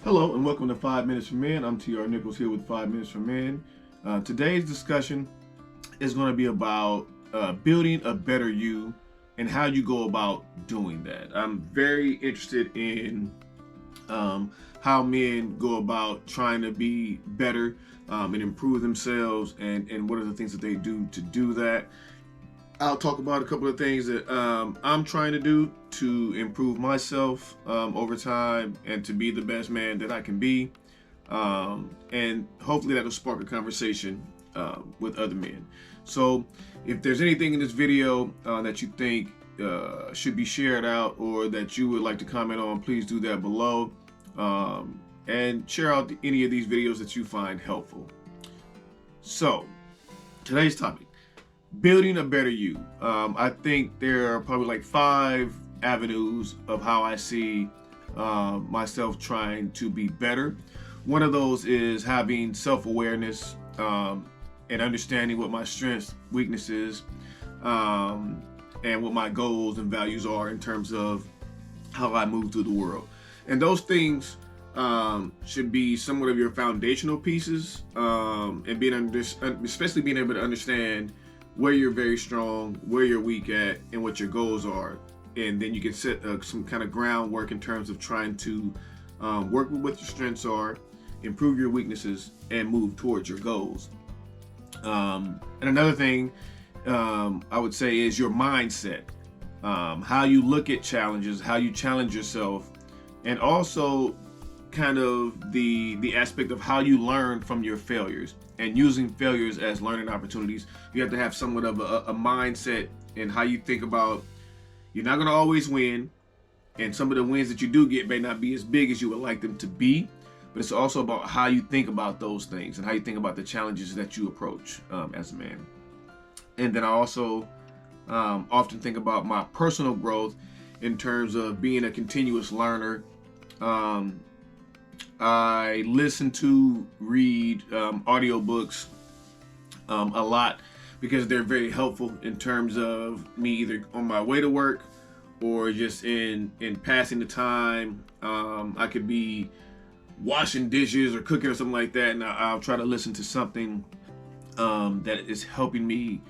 Hello and welcome to 5 Minutes for Men. I'm TR Nichols here with 5 Minutes for Men. Today's discussion is going to be about building a better you and how you go about doing that. I'm very interested in how men go about trying to be better and improve themselves and what are the things that they do to do that. I'll talk about a couple of things that I'm trying to do to improve myself over time and to be the best man that I can be. And hopefully that'll spark a conversation with other men. So if there's anything in this video that you think should be shared out or that you would like to comment on, please do that below. And share out any of these videos that you find helpful. So today's topic: building a better you. I think there are probably like 5 avenues of how I see myself trying to be better. One of those is having self-awareness and understanding what my strengths, weaknesses, and what my goals and values are in terms of how I move through the world. And those things should be somewhat of your foundational pieces, and especially being able to understand where you're very strong, where you're weak at, and what your goals are. And then you can set some kind of groundwork in terms of trying to work with what your strengths are, improve your weaknesses, and move towards your goals. And another thing I would say is your mindset, how you look at challenges, how you challenge yourself, and also kind of the aspect of how you learn from your failures and using failures as learning opportunities. You have to have somewhat of a mindset in how you think about you're not going to always win, and some of the wins that you do get may not be as big as you would like them to be, but it's also about how you think about those things and how you think about the challenges that you approach as a man. And then I also often think about my personal growth in terms of being a continuous learner. I listen to, read audiobooks a lot because they're very helpful in terms of me either on my way to work or just in passing the time. I could be washing dishes or cooking or something like that, and I'll try to listen to something that is helping me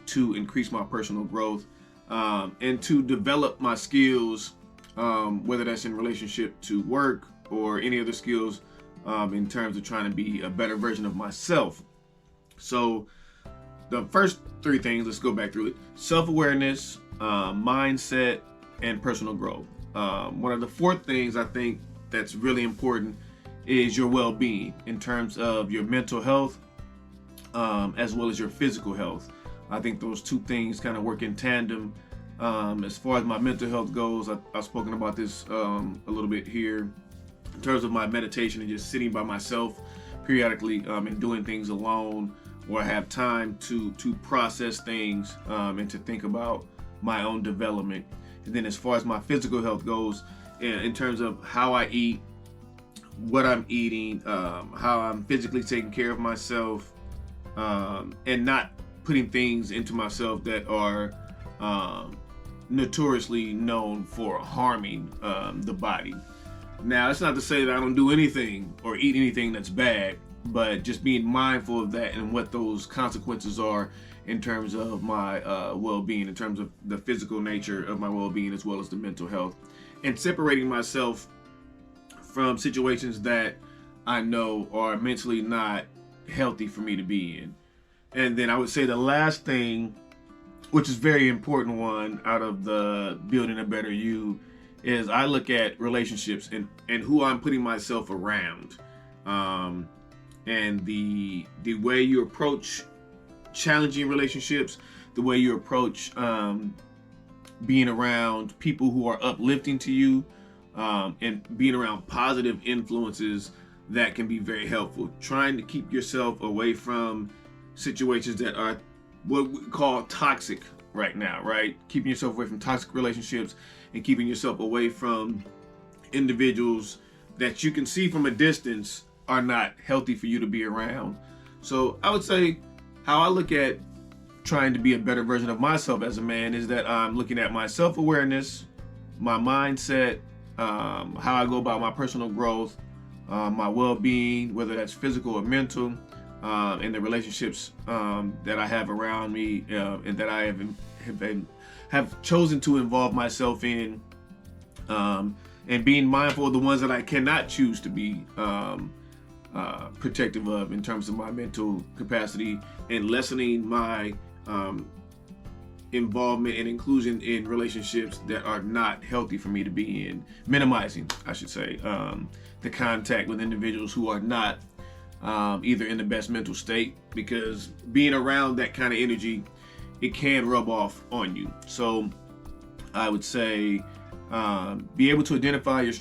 to increase my personal growth and to develop my skills, whether that's in relationship to work or any other skills in terms of trying to be a better version of myself. So the first 3 things, let's go back through it: self-awareness, mindset, and personal growth. One of the 4th things I think that's really important is your well-being in terms of your mental health as well as your physical health. I think those 2 things kind of work in tandem. As far as my mental health goes, I've spoken about this a little bit here in terms of my meditation and just sitting by myself periodically and doing things alone, where I have time to process things and to think about my own development. And then as far as my physical health goes, in terms of how I eat, what I'm eating, how I'm physically taking care of myself, and not putting things into myself that are notoriously known for harming the body. Now, that's not to say that I don't do anything or eat anything that's bad, but just being mindful of that and what those consequences are in terms of my well-being, in terms of the physical nature of my well-being as well as the mental health, and separating myself from situations that I know are mentally not healthy for me to be in. And then I would say the last thing, which is very important one out of the building a better you, is I look at relationships and who I'm putting myself around, and the way you approach challenging relationships, the way you approach being around people who are uplifting to you, and being around positive influences that can be very helpful. Trying to keep yourself away from situations that are what we call toxic right now, right? Keeping yourself away from toxic relationships and keeping yourself away from individuals that you can see from a distance are not healthy for you to be around. So I would say how I look at trying to be a better version of myself as a man is that I'm looking at my self-awareness, my mindset, how I go about my personal growth, my well-being, whether that's physical or mental, and the relationships that I have around me, and that I have chosen to involve myself in, and being mindful of the ones that I cannot choose to be protective of in terms of my mental capacity, and lessening my involvement and inclusion in relationships that are not healthy for me to be in, minimizing, I should say, the contact with individuals who are not either in the best mental state, because being around that kind of energy, it can rub off on you. So I would say be able to identify your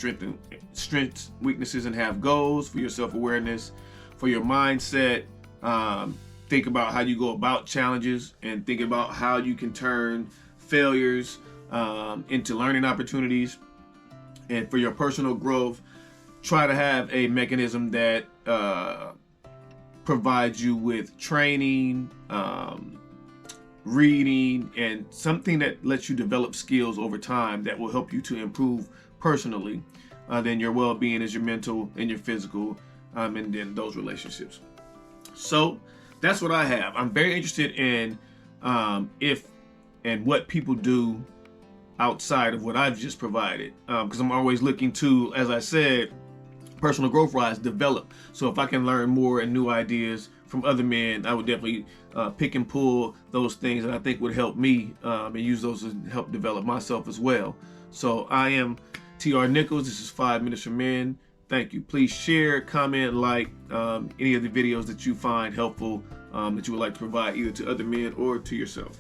strengths, weaknesses, and have goals for your self-awareness, for your mindset. Think about how you go about challenges, and think about how you can turn failures into learning opportunities. And for your personal growth, try to have a mechanism that provides you with training, reading, and something that lets you develop skills over time that will help you to improve personally. Then your well-being is your mental and your physical, and then those relationships. So that's what I have. I'm very interested in if and what people do outside of what I've just provided, because I'm always looking to, as I said, personal growth wise, develop. So if I can learn more and new ideas from other men, I would definitely pick and pull those things that I think would help me, and use those to help develop myself as well. So I am TR Nichols. This is 5 Minutes for Men. Thank you. Please share, comment, like any of the videos that you find helpful, that you would like to provide either to other men or to yourself.